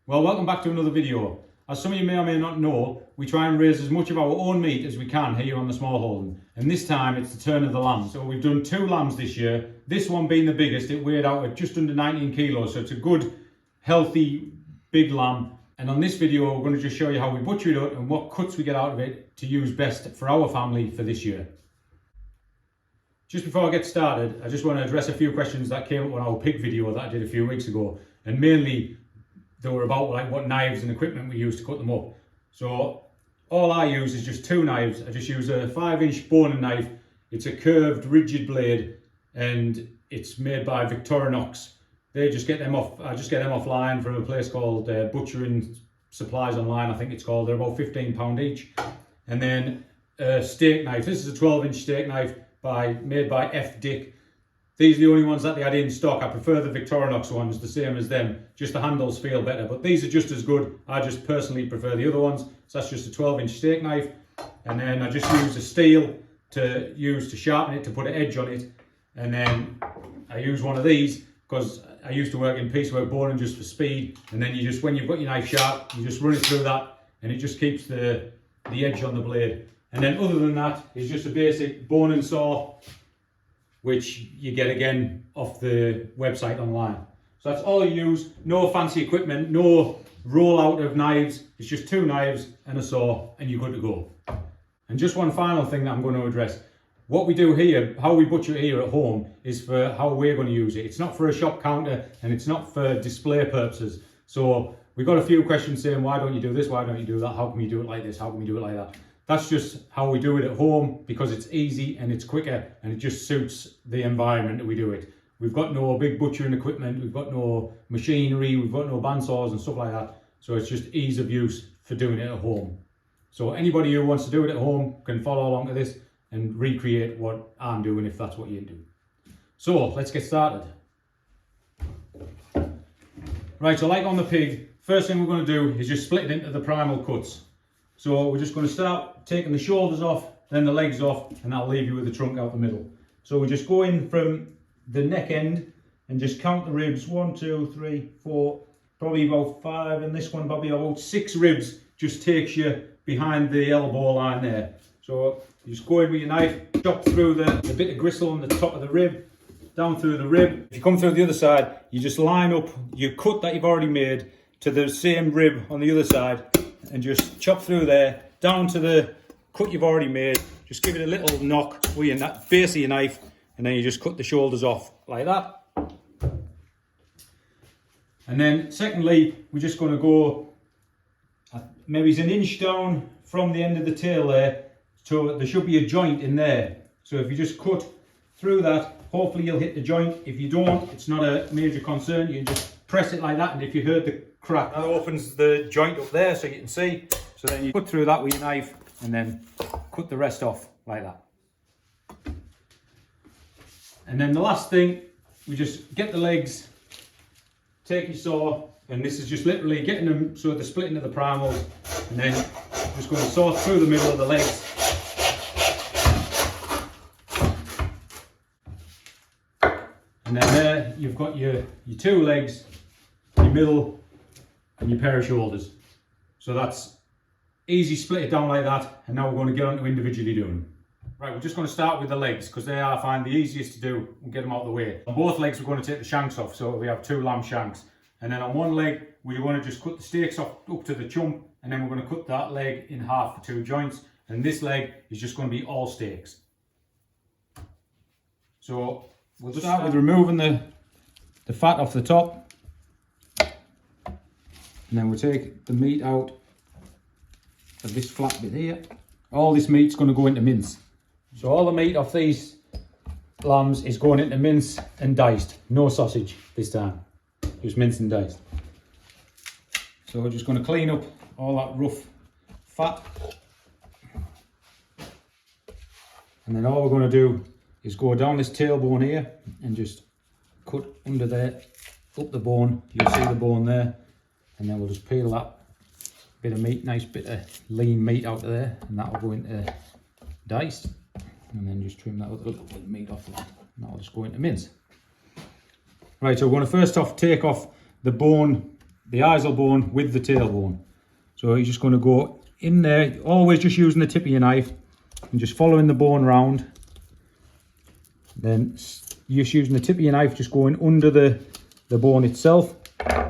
Well, welcome back to another video. As some of you may or may not know, we try and raise as much of our own meat as we can here on the Smallholding. And this time it's the turn of the lamb. So we've done 2 lambs this year. This one being the biggest, it weighed out at just under 19 kilos. So it's a good, healthy, big lamb. And on this video, we're going to just show you how we butcher it up and what cuts we get out of it to use best for our family for this year. Just before I get started, I just want to address a few questions that came up on our pig video that I did a few weeks ago. And mainly, they were about like what knives and equipment we use to cut them up. So all I use is just 2 knives. I just use a 5-inch boning knife. It's a curved, rigid blade, and it's made by Victorinox. They just get them off. I just get them offline from a place called Butchering Supplies Online. I think it's called. They're about £15 each. And then a steak knife. This is a 12-inch steak knife made by F. Dick. These are the only ones that they had in stock. I prefer the Victorinox ones, the same as them. Just the handles feel better, but these are just as good. I just personally prefer the other ones. So that's just a 12-inch steak knife. And then I just use a steel to use to sharpen it, to put an edge on it. And then I use one of these because I used to work in piecework boning just for speed. And then you just, when you've got your knife sharp, you just run it through that and it just keeps the edge on the blade. And then other than that, it's just a basic boning saw, which you get again off the website online. So that's all you use, no fancy equipment, no rollout of knives. It's just 2 knives and a saw and you're good to go. And just one final thing that I'm going to address. What we do here, how we butcher here at home, is for how we're going to use it. It's not for a shop counter and it's not for display purposes. So we got a few questions saying, why don't you do this? Why don't you do that? How can we do it like this? How can we do it like that? That's just how we do it at home because it's easy and it's quicker and it just suits the environment that we do it. We've got no big butchering equipment, we've got no machinery, we've got no bandsaws and stuff like that. So it's just ease of use for doing it at home. So anybody who wants to do it at home can follow along to this and recreate what I'm doing if that's what you do. So let's get started. Right, so like on the pig, first thing we're going to do is just split it into the primal cuts. So we're just going to start taking the shoulders off, then the legs off, and that'll leave you with the trunk out the middle. So we just go in from the neck end and just count the ribs. 1, 2, 3, 4, probably about 5, and this one probably about 6 ribs just takes you behind the elbow line there. So you just go in with your knife, chop through the bit of gristle on the top of the rib, down through the rib. If you come through the other side, you just line up your cut that you've already made to the same rib on the other side, and just chop through there, down to the cut you've already made. Just give it a little knock with your base of your knife, and then you just cut the shoulders off like that. And then secondly, we're just going to go maybe it's 1 inch down from the end of the tail there, so there should be a joint in there. So if you just cut through that, hopefully you'll hit the joint. If you don't, it's not a major concern. You can just press it like that, and if you heard the crack, that opens the joint up there so you can see. So then you cut through that with your knife and then cut the rest off like that. And then the last thing, we just get the legs, take your saw, and this is just literally getting them so they're split into the primals, and then just going to saw through the middle of the legs. And then there you've got your 2 legs, your middle, and your pair of shoulders. So that's easy, split it down like that, and now we're going to get on to individually doing them. Right, we're just going to start with the legs because they are, I find, the easiest to do and get them out of the way. On both legs we're going to take the shanks off, so we have 2 lamb shanks. And then on one leg we're going to just cut the steaks off up to the chump, and then we're going to cut that leg in half for 2 joints, and this leg is just going to be all steaks. So we'll just start with removing the fat off the top. And then we'll take the meat out of this flat bit here. All this meat's going to go into mince. So all the meat off these lambs is going into mince and diced. No sausage this time, just mince and diced. So we're just going to clean up all that rough fat. And then all we're going to do is go down this tailbone here and just cut under there, up the bone. You'll see the bone there. And then we'll just peel that bit of meat, nice bit of lean meat out of there, and that will go into diced. And then just trim that other little bit of meat off there, and that will just go into mince. Right, so we're going to first off take off the bone the isle bone with the tailbone. So you're just going to go in there, always just using the tip of your knife and just following the bone round. Then just using the tip of your knife, just going under the bone itself,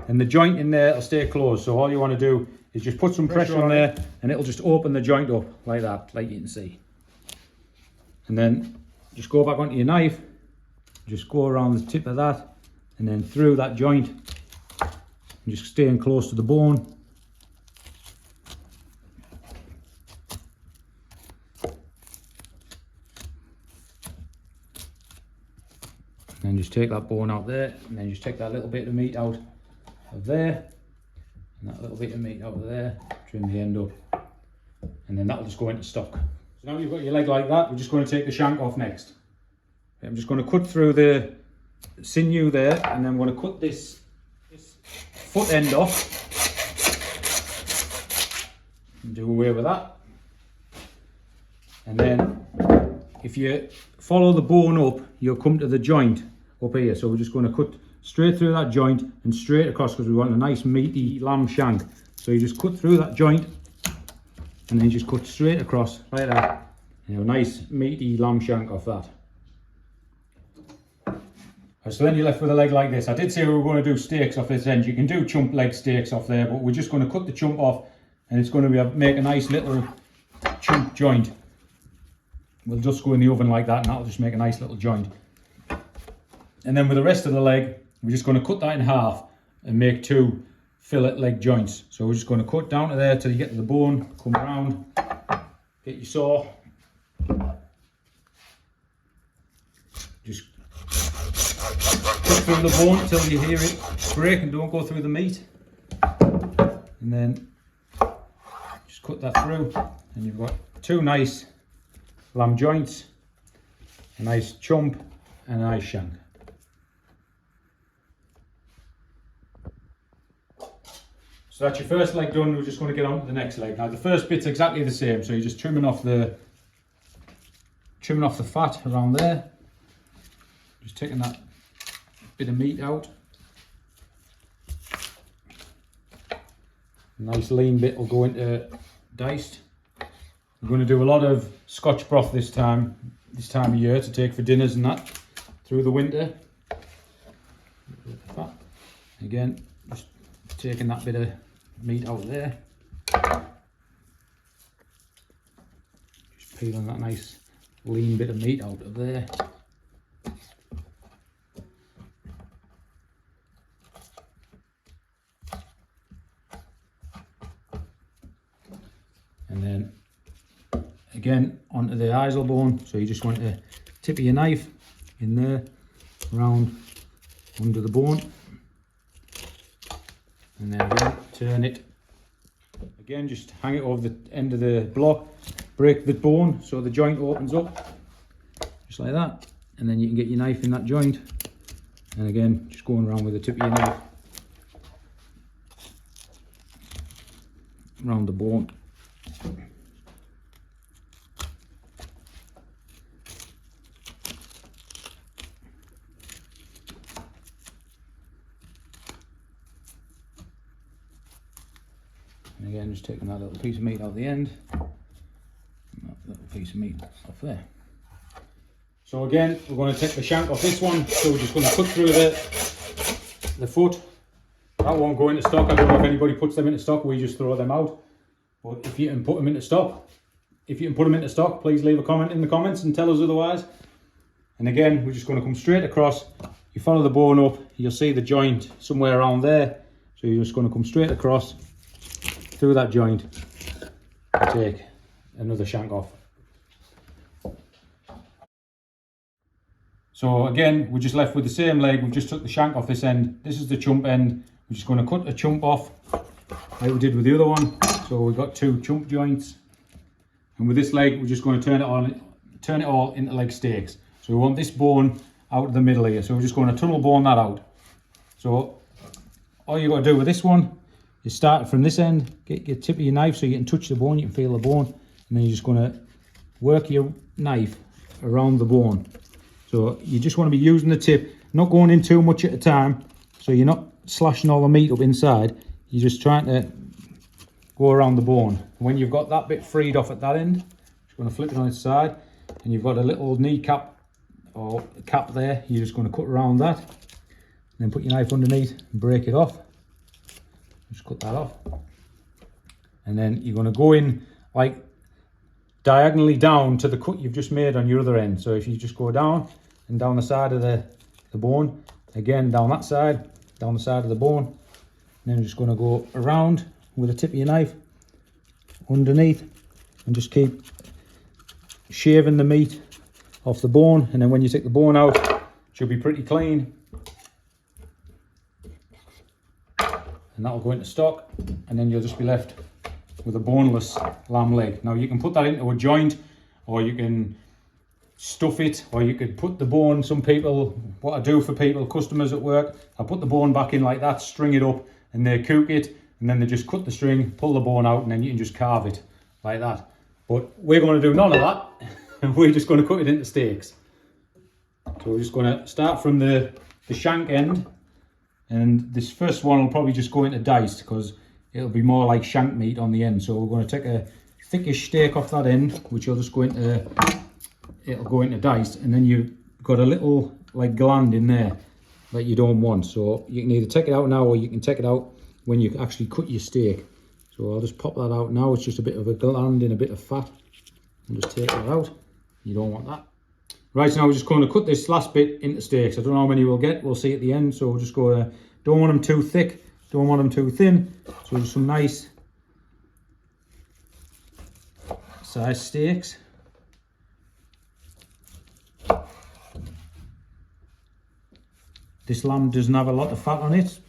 and the joint in there will stay closed. So all you want to do is just put some pressure on there and it'll just open the joint up like that, like you can see. And then just go back onto your knife, just go around the tip of that and then through that joint, and just staying close to the bone. And then just take that bone out there, and then just take that little bit of meat out of there, and that little bit of meat out of there, trim the end up, and then that'll just go into stock. So now you've got your leg like that, we're just going to take the shank off next. I'm just going to cut through the sinew there, and then I'm going to cut this foot end off, and do away with that. And then if you follow the bone up, you'll come to the joint up here. So we're just going to cut straight through that joint and straight across, because we want a nice meaty lamb shank. So you just cut through that joint and then you just cut straight across like that. You know, a nice meaty lamb shank off that. So then you're left with a leg like this. I did say we were going to do steaks off this end. You can do chump leg steaks off there, but we're just going to cut the chump off, and it's going to make a nice little chump joint. We'll just go in the oven like that, and that'll just make a nice little joint. And then with the rest of the leg, we're just going to cut that in half and make 2 fillet leg joints. So we're just going to cut down to there till you get to the bone, come around, get your saw, just cut through the bone till you hear it break and don't go through the meat. And then just cut that through, and you've got 2 nice lamb joints, a nice chump and a nice shank. So that's your first leg done. We're just going to get on to the next leg. Now the first bit's exactly the same, so you're just trimming off the fat around there, just taking that bit of meat out. A nice lean bit will go into diced. We're going to do a lot of Scotch broth this time of year to take for dinners and that through the winter. Again, just taking that bit of meat out there. Just peeling that nice lean bit of meat out of there. And then again onto the isle bone, so you just want to tip of your knife in there, round under the bone, and then again turn it, again just hang it over the end of the block, break the bone so the joint opens up, just like that, and then you can get your knife in that joint, and again just going around with the tip of your knife around the bone. And again, just taking that little piece of meat out the end, and that little piece of meat off there. So again, we're going to take the shank off this one, so we're just going to cut through the foot. That won't go into stock. I don't know if anybody puts them into stock, we just throw them out. But if you can put them into stock, please leave a comment in the comments and tell us otherwise. And again, we're just going to come straight across. You follow the bone up, you'll see the joint somewhere around there. So you're just going to come straight across through that joint and take another shank off. So again, we're just left with the same leg. We've just took the shank off this end. This is the chump end. We're just going to cut a chump off like we did with the other one. So we've got 2 chump joints, and with this leg we're just going to turn it all into leg steaks. So we want this bone out of the middle here, so we're just going to tunnel bone that out. So all you got to do with this one is start from this end, get your tip of your knife so you can touch the bone, you can feel the bone, and then you're just going to work your knife around the bone. So you just want to be using the tip, not going in too much at a time, so you're not slashing all the meat up inside, you're just trying to go around the bone. When you've got that bit freed off at that end, just going to flip it on its side, and you've got a little kneecap or cap there, you're just going to cut around that, and then put your knife underneath and break it off. Just cut that off, and then you're going to go in like diagonally down to the cut you've just made on your other end. So if you just go down and down the side of the bone, again down that side, down the side of the bone, and then you're just going to go around with the tip of your knife underneath, and just keep shaving the meat off the bone, and then when you take the bone out, it should be pretty clean, and that'll go into stock, and then you'll just be left with a boneless lamb leg. Now you can put that into a joint, or you can stuff it, or you could put the bone, some people, what I do for people, customers at work, I put the bone back in like that, string it up, and they cook it, and then they just cut the string, pull the bone out, and then you can just carve it like that. But we're going to do none of that, and we're just going to cut it into steaks. So we're just going to start from the shank end, and this first one will probably just go into dice because it'll be more like shank meat on the end. So we're going to take a thickish steak off that end, which will just go into, it'll go into dice, and then you've got a little like gland in there that you don't want. So you can either take it out now, or you can take it out when you actually cut your steak. So I'll just pop that out now. It's just a bit of a gland and a bit of fat. I'll just take that out. You don't want that. Right, so now we're just going to cut this last bit into steaks. I don't know how many we'll get. We'll see at the end. So we'll just go to, don't want them too thick, don't want them too thin. So just some nice size steaks. This lamb doesn't have a lot of fat on it,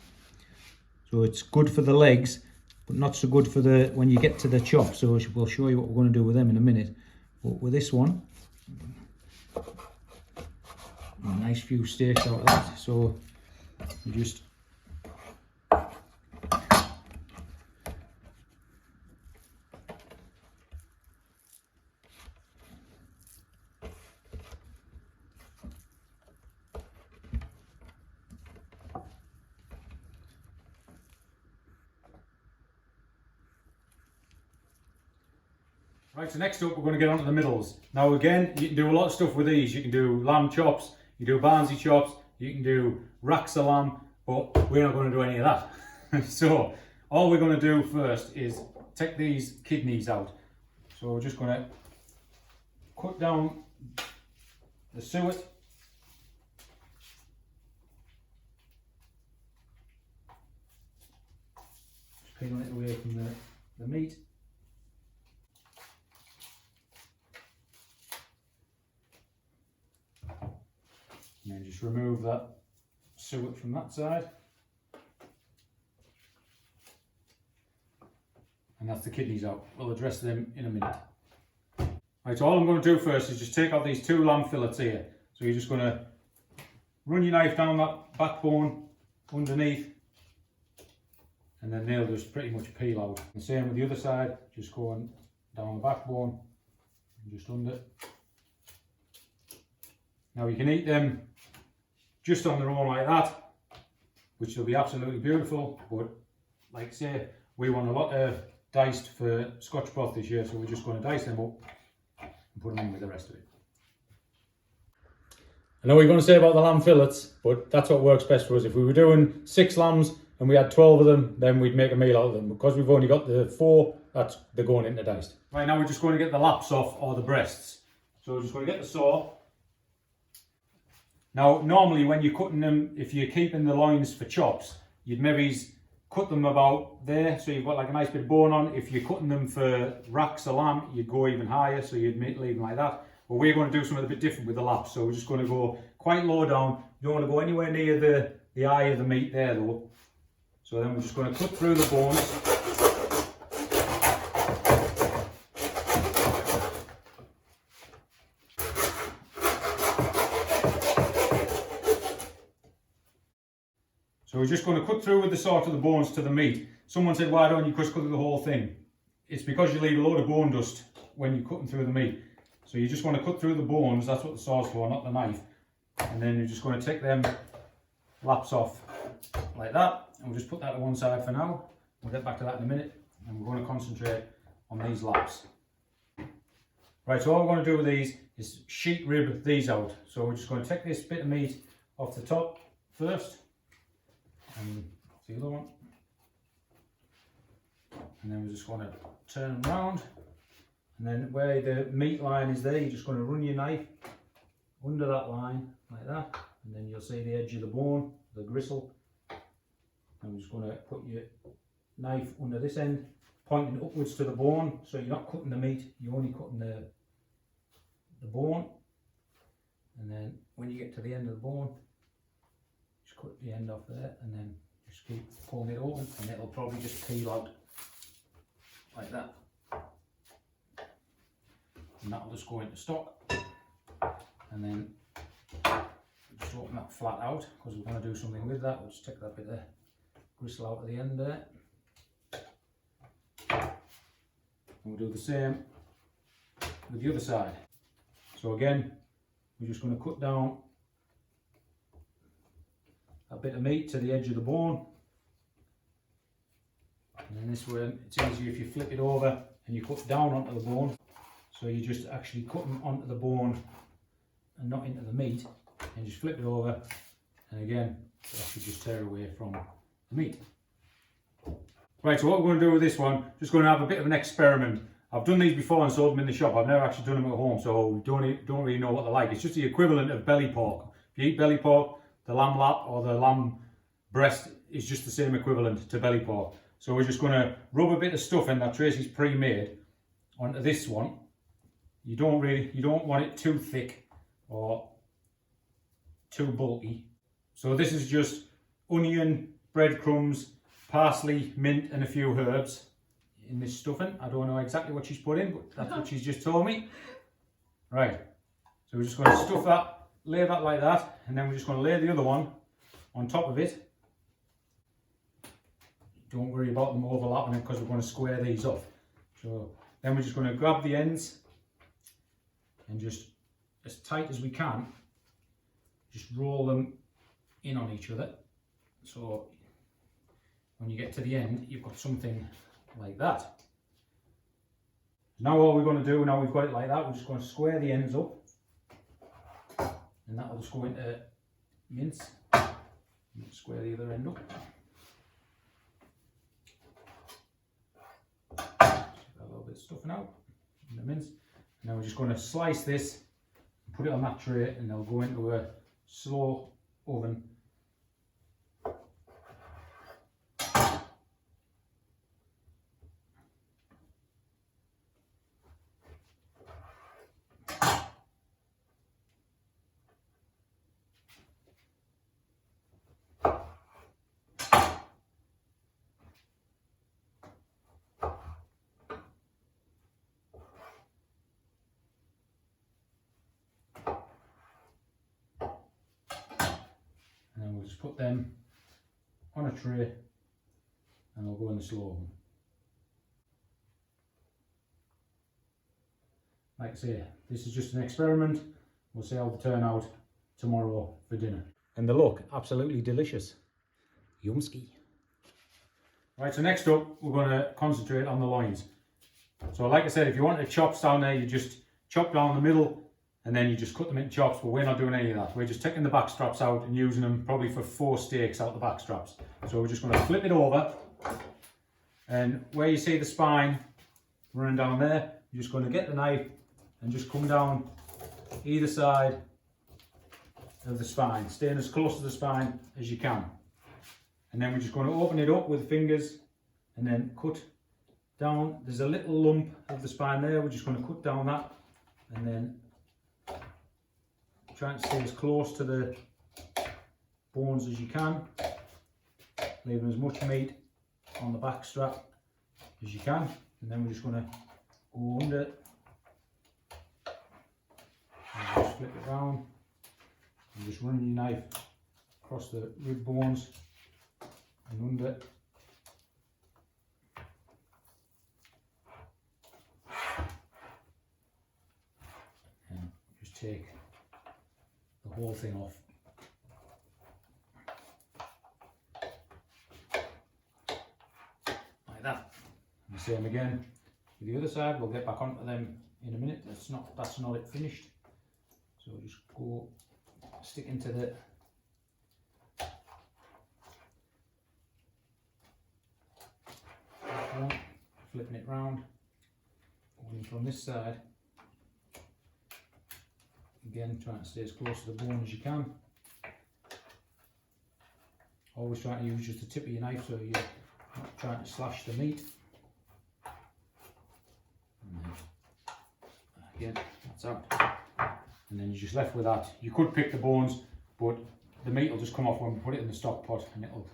so it's good for the legs, but not so good for the when you get to the chop. So we'll show you what we're going to do with them in a minute. But with this one, a nice few steaks out of that. So you just right, so next up we're going to get onto the middles. Now again, you can do a lot of stuff with these. You can do lamb chops, you do Barnsley chops, you can do racks of lamb, but we're not going to do any of that. So all we're going to do first is take these kidneys out. So we're just going to cut down the suet. Just peeling it away from the meat. And then just remove that suet from that side. And that's the kidneys out. We'll address them in a minute. Right, so all I'm going to do first is just take out these two lamb fillets here. So you're just going to run your knife down that backbone underneath, and then they'll just pretty much peel out. The same with the other side, just going down the backbone and just under. Now you can eat them just on their own like that, which will be absolutely beautiful, but like I say, we want a lot of diced for Scotch broth this year, so we're just going to dice them up and put them in with the rest of it. I know what you're going to say about the lamb fillets, but that's what works best for us. If we were doing 6 lambs and we had 12 of them, then we'd make a meal out of them. Because we've only got the 4, they're going into diced. Right, now we're just going to get the laps off, or the breasts. So we're just going to get the saw. Now, normally when you're cutting them, if you're keeping the loins for chops, you'd maybe cut them about there, so you've got like a nice bit of bone on. If you're cutting them for racks of lamb, you'd go even higher, so you'd leave them like that. But we're going to do something a bit different with the laps, so we're just going to go quite low down. You don't want to go anywhere near the eye of the meat there though. So then we're just going to cut through the bones. So we're just going to cut through with the saw to the bones to the meat. Someone said, why don't you just cut through the whole thing? It's because you leave a load of bone dust when you're cutting through the meat. So you just want to cut through the bones, that's what the saw's for, not the knife. And then you're just going to take them laps off like that. we'll just put that to one side for now. We'll get back to that in a minute, and we're going to concentrate on these laps. Right, so all we're going to do with these is sheet rib these out. So we're just going to take this bit of meat off the top first, and the other one, and then we're just going to turn them round, and then where the meat line is there, you're just going to run your knife under that line like that, and then you'll see the edge of the bone, the gristle. I'm just going to put your knife under this end, pointing upwards to the bone, so you're not cutting the meat, you're only cutting the bone. And then when you get to the end of the bone, just cut the end off there, and then just keep pulling it open, and it'll probably just peel out like that, and that'll just go into stock. And then just open that flat out, because we're going to do something with that. We'll just take that bit of gristle out at the end there, and we'll do the same with the other side. So again, we're just going to cut down a bit of meat to the edge of the bone, and then this way it's easier if you flip it over and you cut down onto the bone, so you're just actually cutting onto the bone and not into the meat, and just flip it over, and again it should just tear away from the meat. Right, so what we're going to do with this one, just going to have a bit of an experiment. I've done these before and sold them in the shop. I've never actually done them at home, so we don't really know what they're like. It's just the equivalent of belly pork. If you eat belly pork, the lamb lap or the lamb breast is just the same equivalent to belly pork. So we're just going to rub a bit of stuffing that Tracy's pre-made onto this one. You don't want it too thick or too bulky. So this is just onion, breadcrumbs, parsley, mint and a few herbs in this stuffing. I don't know exactly what she's put in, but that's what she's just told me. Right, so we're just going to stuff that, lay that like that, and then we're just going to lay the other one on top of it. Don't worry about them overlapping because we're going to square these off. So then we're just going to grab the ends and just as tight as we can, just roll them in on each other. So when you get to the end, you've got something like that. Now all we're going to do, now we've got it like that, we're just going to square the ends up, and that'll just go into mince. Square the other end up. A little bit of stuffing out in the mince. And then we're just going to slice this, put it on that tray, and they'll go into a slow oven. And then we'll just put them on a tray and they'll go in the slow oven. Like I say, this is just an experiment. We'll see how they turn out tomorrow for dinner. And they look absolutely delicious. Yumski. Right, so next up we're going to concentrate on the loins. So like I said, if you want the chops down there, you just chop down the middle and then you just cut them into chops, but we're not doing any of that. We're just taking the back straps out and using them probably for 4 steaks out the back straps. So we're just going to flip it over, and where you see the spine running down there, you're just going to get the knife and just come down either side of the spine, staying as close to the spine as you can. And then we're just going to open it up with the fingers and then cut down. There's a little lump of the spine there, we're just going to cut down that, and then try and stay as close to the bones as you can, leaving as much meat on the back strap as you can. And then we're just going to go under and just flip it round and just run your knife across the rib bones and under. And just take the whole thing off. that. And the same again with the other side. We'll get back onto them in a minute. That's not it finished. So we'll just go stick into the one, flipping it round, going from this side. Again, trying to stay as close to the bone as you can. Always trying to use just the tip of your knife so you're not trying to slash the meat. And then, again, that's out. And then you're just left with that. You could pick the bones, but the meat will just come off when we put it in the stock pot and it'll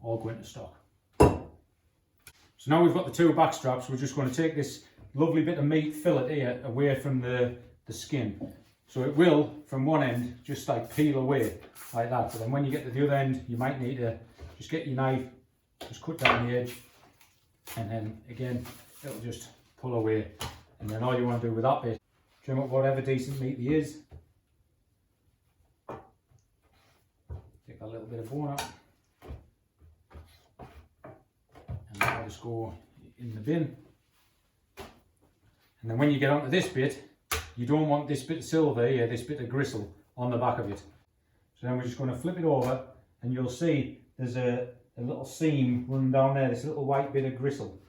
all go into stock. So now we've got the two back straps, we're just going to take this lovely bit of meat fillet here away from the skin. So it will, from one end, just like peel away like that. But then when you get to the other end, you might need to just get your knife, just cut down the edge, and then again, it'll just pull away. And then all you want to do with that bit, trim up whatever decent meat there is. Take a little bit of bone out. And that'll just go in the bin. And then when you get onto this bit, you don't want this bit of silver here, this bit of gristle on the back of it. So then we're just going to flip it over and you'll see there's a little seam running down there, this little white bit of gristle.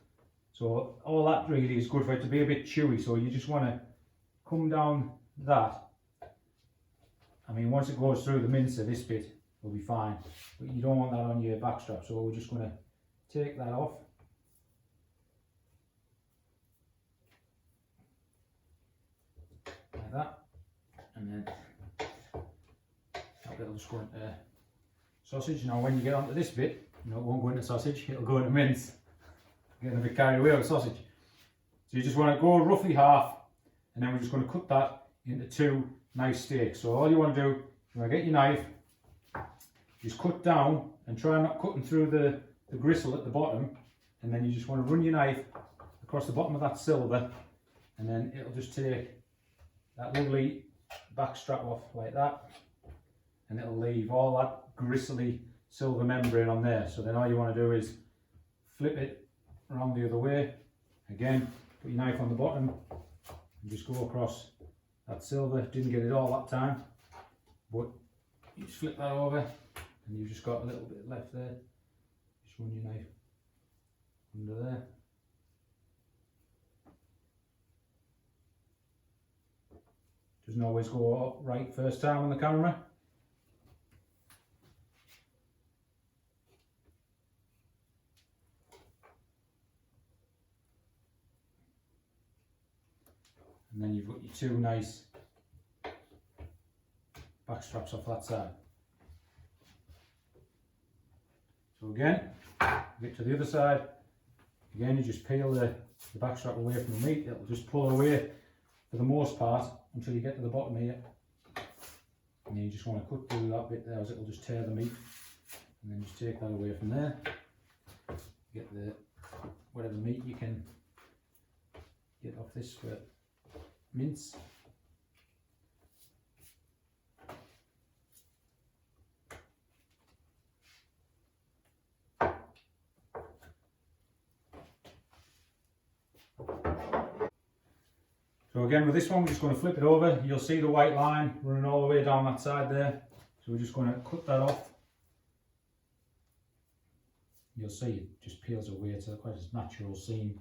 So all that really is good for it to be a bit chewy. So you just want to come down that. I mean, once it goes through the mincer, this bit will be fine. But you don't want that on your back strap. So we're just going to take that off. Like that. And then that bit will just go into sausage. Now when you get onto this bit, it won't go into sausage, it'll go into mince. Getting a bit carried away with sausage. So you just want to go roughly half, and then we're just going to cut that into two nice steaks. So all you want to do, you want to get your knife, just cut down and try not cutting through the gristle at the bottom, and then you just want to run your knife across the bottom of that silver, and then it'll just take that lovely back strap off like that, and it'll leave all that gristly silver membrane on there. So then all you want to do is flip it around the other way. Again, put your knife on the bottom and just go across that silver. Didn't get it all that time, but you just flip that over and you've just got a little bit left there. Just run your knife under there. Doesn't always go right first time on the camera. And then you've got your two nice back straps off that side. So again, get to the other side. Again, you just peel the back strap away from the meat. It'll just pull away for the most part until you get to the bottom here. And then you just want to cut through that bit there, as it'll just tear the meat. And then just take that away from there. Get the whatever meat you can get off this for mince. So again with this one, we're just going to flip it over. You'll see the white line running all the way down that side there. So we're just going to cut that off. You'll see it just peels away. It's quite a natural seam.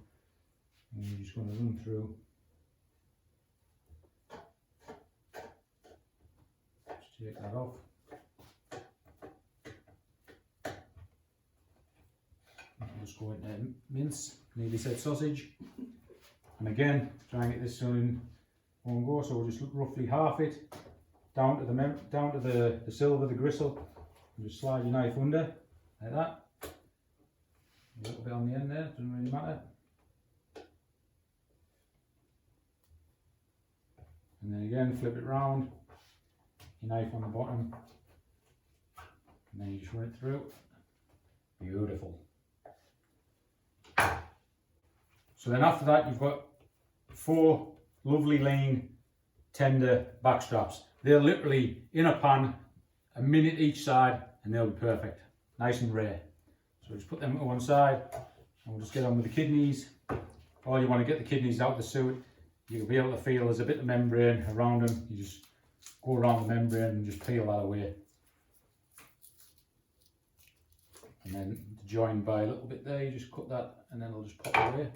And you're just going to run through. Take that off. I'll just go into mince, nearly said sausage. And again, try and get this done in one go. So we'll just roughly half it down to the silver, the gristle, and just slide your knife under like that. A little bit on the end there, doesn't really matter. And then again, flip it round. Your knife on the bottom, and then you just run it through. Beautiful. So then after that, you've got 4 lovely lean tender back straps. They're literally in a pan, a minute each side, and they'll be perfect, nice and rare. So just put them to one side, And we'll just get on with the kidneys. Or you want to get the kidneys out of the suet, you'll be able to feel there's a bit of membrane around them. You just go around the membrane and just peel that away. And then to join by a little bit there, you just cut that and then it'll just pop away.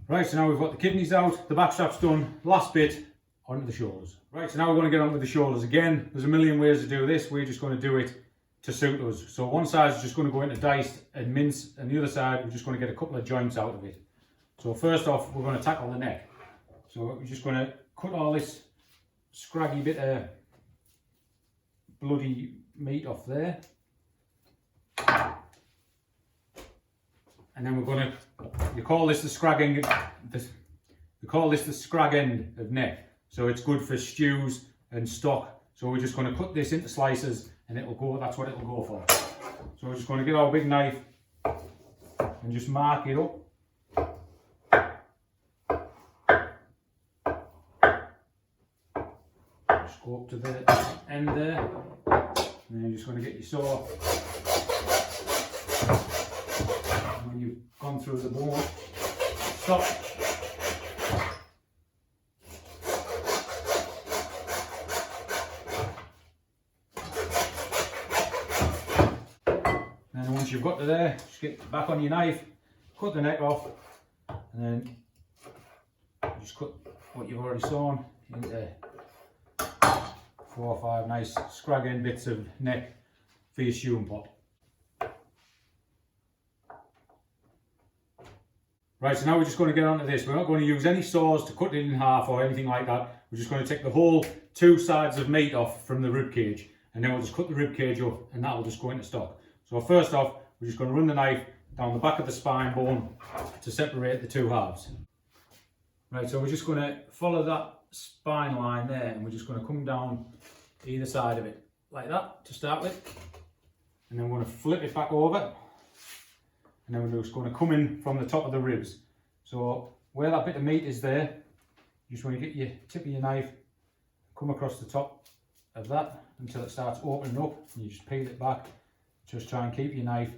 Right, so now we've got the kidneys out, the back strap's done, last bit, onto the shoulders. Right, so now we're going to get on with the shoulders again. There's a million ways to do this, we're just going to do it to suit us. So one side is just going to go into diced and mince, and the other side we're just going to get a couple of joints out of it. So first off, we're going to tackle the neck. So we're just going to cut all this scraggy bit of bloody meat off there. And then we're going to, you call this the scrag end, we call this the scrag end of neck. So it's good for stews and stock. So we're just going to cut this into slices and it'll go, that's what it'll go for. So we're just going to get our big knife and just mark it up. Just go up to the end there. And then you're just going to get your saw. When you've gone through the bone, stop. And then once you've got to there, just get back on your knife, cut the neck off, and then just cut what you've already sawn into 4 or 5 nice scrag end bits of neck for your stewing pot. Right, so now we're just going to get onto this. We're not going to use any saws to cut it in half or anything like that. We're just going to take the whole 2 sides of meat off from the rib cage, and then we'll just cut the rib cage up and that'll just go into stock. So first off, we're just going to run the knife down the back of the spine bone to separate the 2 halves. Right, so we're just going to follow that spine line there and we're just going to come down either side of it like that to start with, and then we're going to flip it back over. And then we're just going to come in from the top of the ribs. So where that bit of meat is there, you just want to get your tip of your knife, come across the top of that until it starts opening up, and you just peel it back. Just try and keep your knife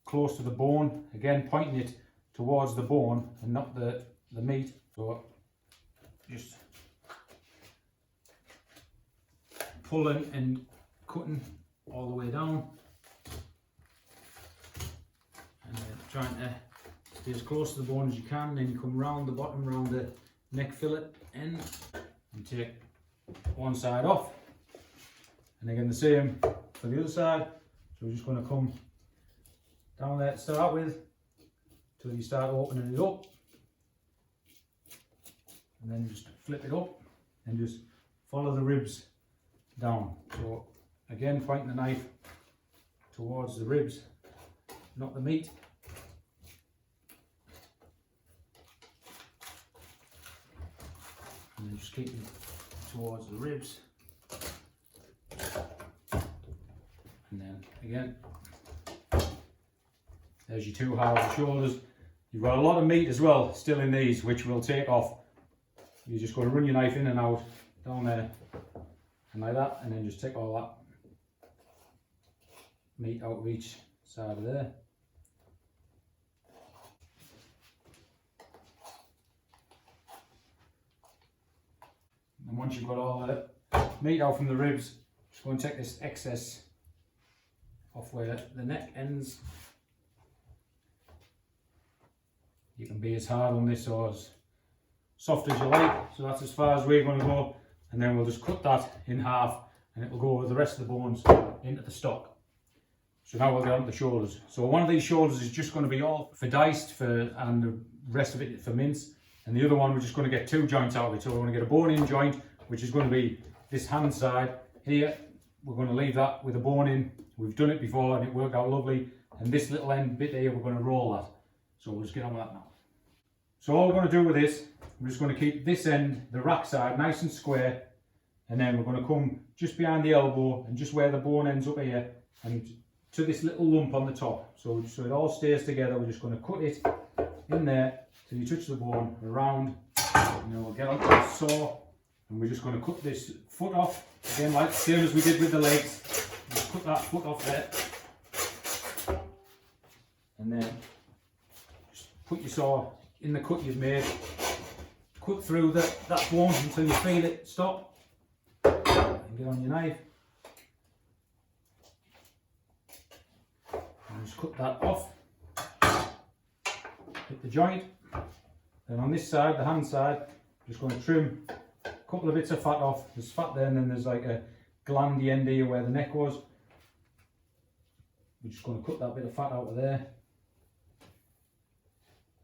close to the bone, again pointing it towards the bone and not the meat. So just pulling and cutting all the way down. Trying to stay as close to the bone as you can, then you come round the bottom, round the neck fillet end, and take one side off. And again the same for the other side. So we're just going to come down there to start with, till you start opening it up. And then just flip it up and just follow the ribs down. So again, pointing the knife towards the ribs, not the meat. And then just keep them towards the ribs. And then again, there's your 2 halves of shoulders. You've got a lot of meat as well still in these, which we'll take off. You're just going to run your knife in and out, down there, and like that, and then just take all that meat out of each side of there. And once you've got all the meat out from the ribs, just go and take this excess off where the neck ends. You can be as hard on this or as soft as you like, so that's as far as we're going to go, and then we'll just cut that in half and it will go with the rest of the bones into the stock. So now we'll get on to the shoulders. So one of these shoulders is just going to be all for diced and the rest of it for mince. And the other one, we're just going to get 2 joints out of it. So we're going to get a bone-in joint, which is going to be this hand side here. We're going to leave that with a bone in We've done it before and it worked out lovely. And this little end bit here, we're going to roll that. So we'll just get on with that now. So all we're going to do with this, we're just going to keep this end, the rack side, nice and square. And then we're going to come just behind the elbow and just where the bone ends up here and to this little lump on the top. So it all stays together. We're just going to cut it in there till you touch the bone around. And then we'll get onto the saw and we're just going to cut this foot off. Again, like the same as we did with the legs. Just cut that foot off there. And then just put your saw in the cut you've made. Cut through that bone until you feel it stop. And get on your knife. And just cut that off. Hit the joint. Then on this side, the hand side, I'm just going to trim a couple of bits of fat off. There's fat there and then there's like a glandy end here where the neck was. We're just going to cut that bit of fat out of there.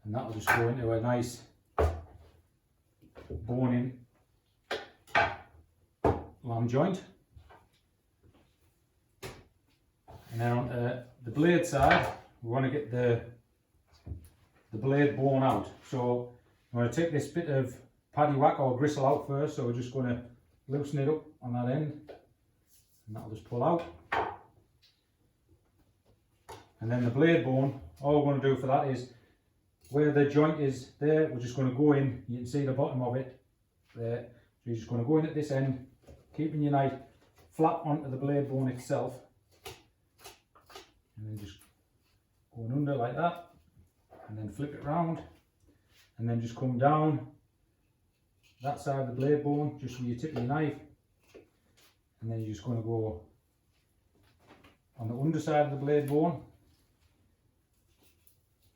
And that'll just go into a nice bone in lamb joint. And then on the blade side, we want to get the blade bone out. So I'm going to take this bit of paddy whack or gristle out first. So we're just going to loosen it up on that end. And that'll just pull out. And then the blade bone, all we're going to do for that is where the joint is there, we're just going to go in. You can see the bottom of it there. So you're just going to go in at this end, keeping your knife flat onto the blade bone itself. And then just going under like that. And then flip it round. And then just come down that side of the blade bone, just with your tip of your knife. And then you're just going to go on the underside of the blade bone.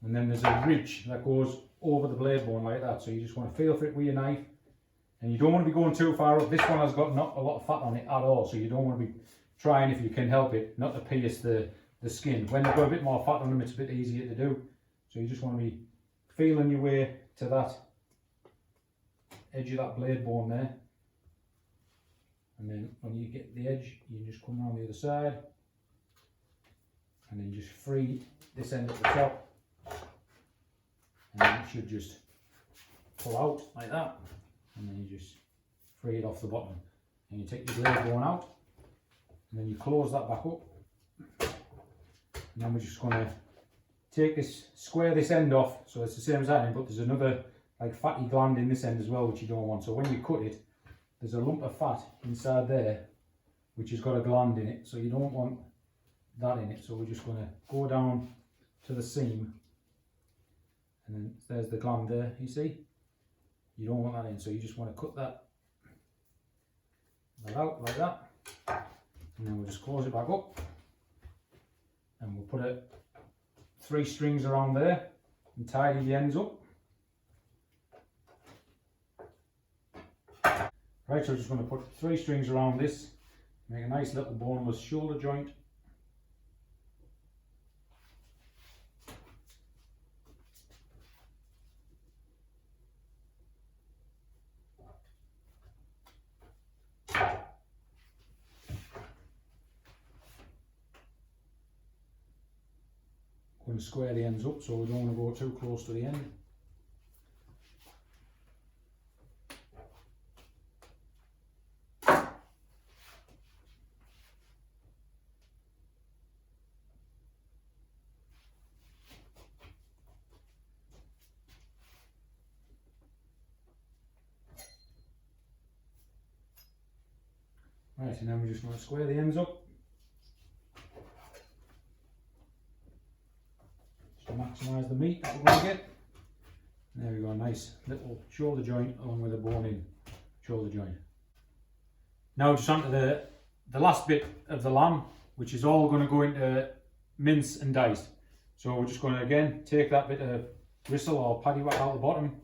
And then there's a ridge that goes over the blade bone like that. So you just want to feel for it with your knife. And you don't want to be going too far up. This one has got not a lot of fat on it at all. So you don't want to be trying, if you can help it, not to pierce the skin. When they've got a bit more fat on them, it's a bit easier to do. So you just want to be feeling your way to that edge of that blade bone there. And then when you get the edge, you just come around the other side. And then just free this end at the top. And then it should just pull out like that. And then you just free it off the bottom. And you take your blade bone out. And then you close that back up. And then we're just going to take this, square this end off. So it's the same as that end, but there's another like fatty gland in this end as well, which you don't want. So when you cut it, there's a lump of fat inside there, which has got a gland in it. So you don't want that in it. So we're just going to go down to the seam. And then there's the gland there, you see? You don't want that in, so you just want to cut that out like that. And then we'll just close it back up. And we'll put 3 strings around there and tidy the ends up. Right, so I'm just going to put 3 strings around this, make a nice little boneless shoulder joint. Going to square the ends up so we don't want to go too close to the end. Right, and then we're just going to square the ends up. To maximise the meat that we're going to get. And there we go, a nice little shoulder joint along with a bone in shoulder joint. Now just onto the last bit of the lamb, which is all going to go into mince and diced. So we're just going to again take that bit of gristle or paddy whack out the bottom.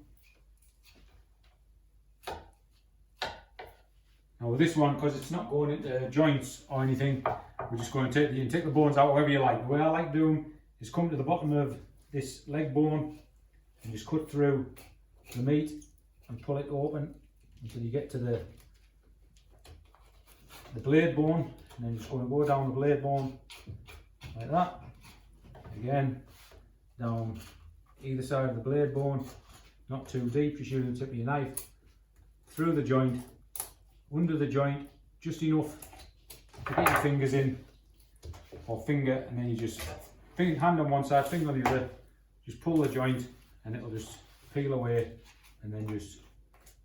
Now with this one, because it's not going into joints or anything, we're just going to you can take the bones out however you like. The way I like doing is come to the bottom of this leg bone and just cut through the meat and pull it open until you get to the blade bone, and then just going to go down the blade bone like that. Again, down either side of the blade bone, not too deep, just using the tip of your knife, through the joint, under the joint, just enough to get your fingers in, or finger, and then you just, hand on one side, finger on the other, just pull the joint and it'll just peel away, and then just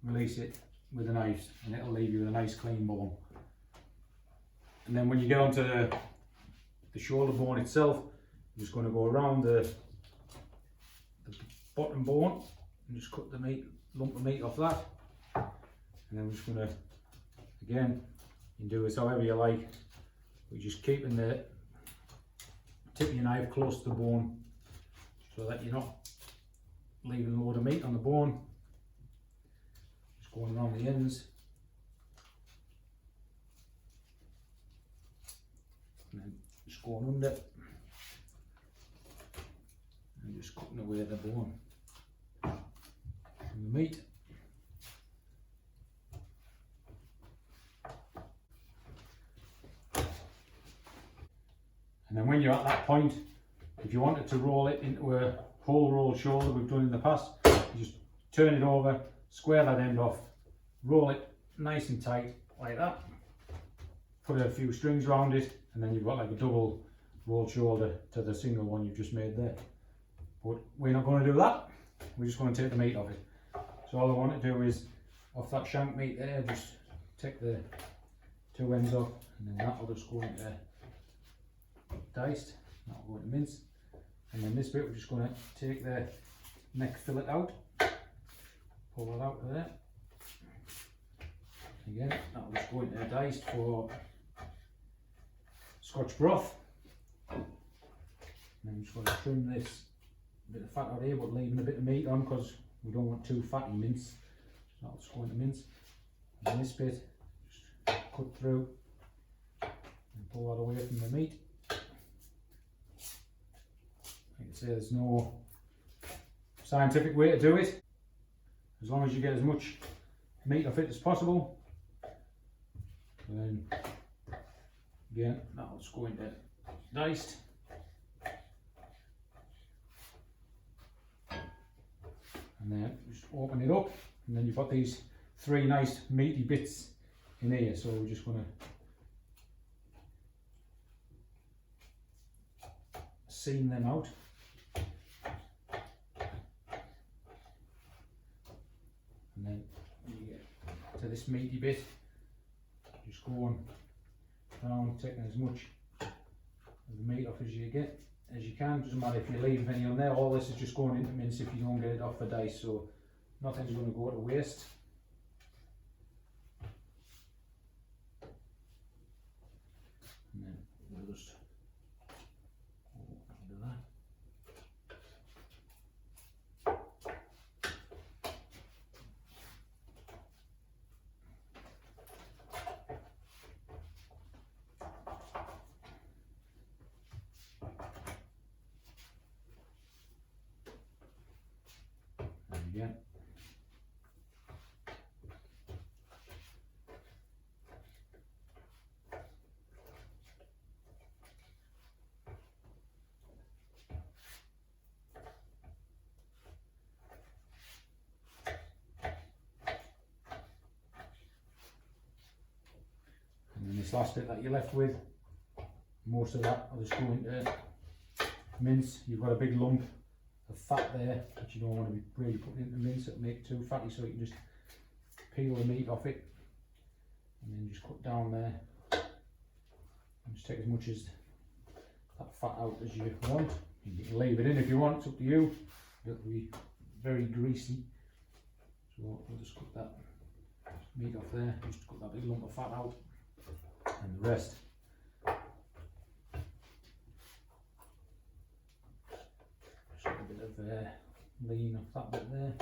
release it with a knife and it'll leave you with a nice clean bone. And then when you get onto the shoulder bone itself, I'm just going to go around the bottom bone and just cut the lump of meat off that. And then we're just going to, again, you can do this however you like, but just keeping the tip of your knife close to the bone so that you're not leaving a load of meat on the bone. Just going around the ends. And then just going under and just cutting away the bone from the meat. And then when you're at that point, if you wanted to roll it into a whole roll shoulder we've done in the past, you just turn it over, square that end off, roll it nice and tight like that, put a few strings around it, and then you've got like a double rolled shoulder to the single one you've just made there. But we're not going to do that, we're just going to take the meat off it. So all I want to do is, off that shank meat there, just take the two ends off, and then that'll just go into diced, that'll go into mince. And then this bit we're just going to take the neck fillet out, pull it out of there. Again, that'll just go into diced for Scotch broth. And then I'm just going to trim this bit of fat out here, but leaving a bit of meat on because we don't want too fatty mince. So that'll just go into mince. And this bit, just cut through and pull that away from the meat. Like I say, there's no scientific way to do it. As long as you get as much meat off it as possible. And then again, that'll just go into diced. And then just open it up, and then you've got these three nice meaty bits in here. So we're just going to seam them out. And then when you get to this meaty bit, just going down, taking as much of the meat off as you can. Doesn't matter if you leave any on there, all this is just going into mince if you don't get it off for dice, so nothing's going to go to waste. And then we'll just do that. Again. And then this last bit that you're left with, most of that I'll just go into mince. You've got a big lump of fat there, which you don't want to be really putting into mince, it'll make it too fatty, so you can just peel the meat off it and then just cut down there and just take as much as that fat out as you want. You can leave it in if you want, it's up to you. It'll be very greasy, so we'll just cut that meat off there, just cut that big lump of fat out, and the rest a bit of lean off that bit there.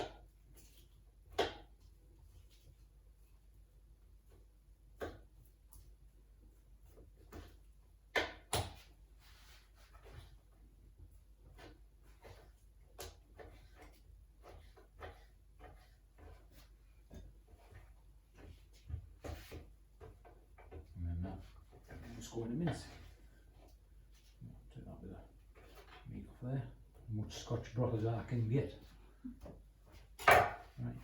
And then that just go in a mince. Take that bit of meat off there. As much Scotch broth as I can get. Right.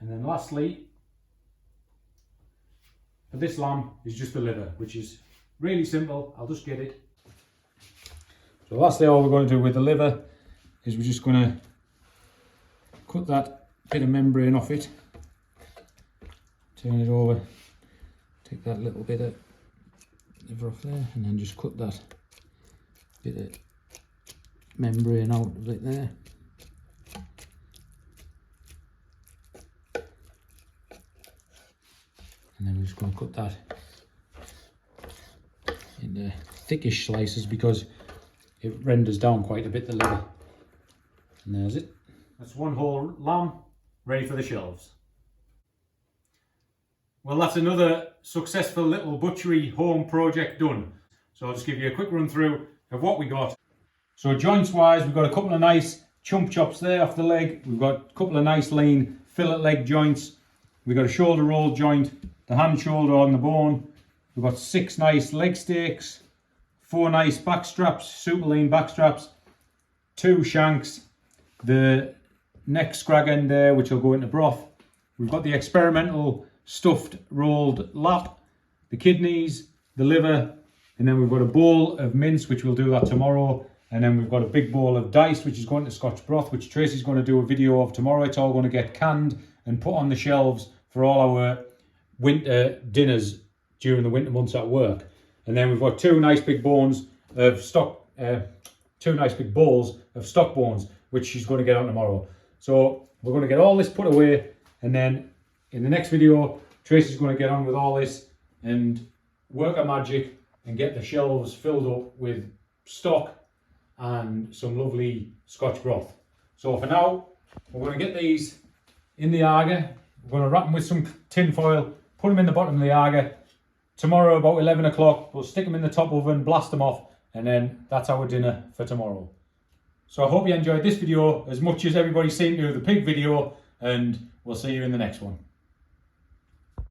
And then lastly, for this lamb is just the liver, which is really simple. I'll just get it. So lastly, all we're going to do with the liver is we're just going to cut that bit of membrane off it, turn it over, take that little bit of liver off there, and then just cut that bit of membrane out of it there. And then we're just going to cut that into thickish slices because it renders down quite a bit, the liver. And there's it. That's one whole lamb ready for the shelves. Well, that's another successful little butchery home project done. So I'll just give you a quick run through of what we got. So joints wise, we've got a couple of nice chump chops there off the leg. We've got a couple of nice lean fillet leg joints. We've got a shoulder roll joint, the hand shoulder on the bone. We've got 6 nice leg steaks, 4 nice back straps, super lean back straps, 2 shanks, the neck scrag end there, which will go into broth. We've got the experimental stuffed rolled lap, the kidneys, the liver, and then we've got a bowl of mince, which we'll do that tomorrow. And then we've got a big bowl of diced, which is going to Scotch broth, which Tracy's going to do a video of tomorrow. It's all going to get canned and put on the shelves for all our winter dinners during the winter months at work. And then we've got 2 nice big bones of stock, 2 nice big bowls of stock bones, which she's going to get on tomorrow. So we're going to get all this put away, and then in the next video, Tracy's going to get on with all this and work her magic and get the shelves filled up with stock and some lovely Scotch broth. So for now, we're going to get these in the Aga. We're going to wrap them with some tin foil, put them in the bottom of the Aga. Tomorrow about 11 o'clock, we'll stick them in the top oven, blast them off, and then that's our dinner for tomorrow. So I hope you enjoyed this video as much as everybody seemed to the pig video, and we'll see you in the next one.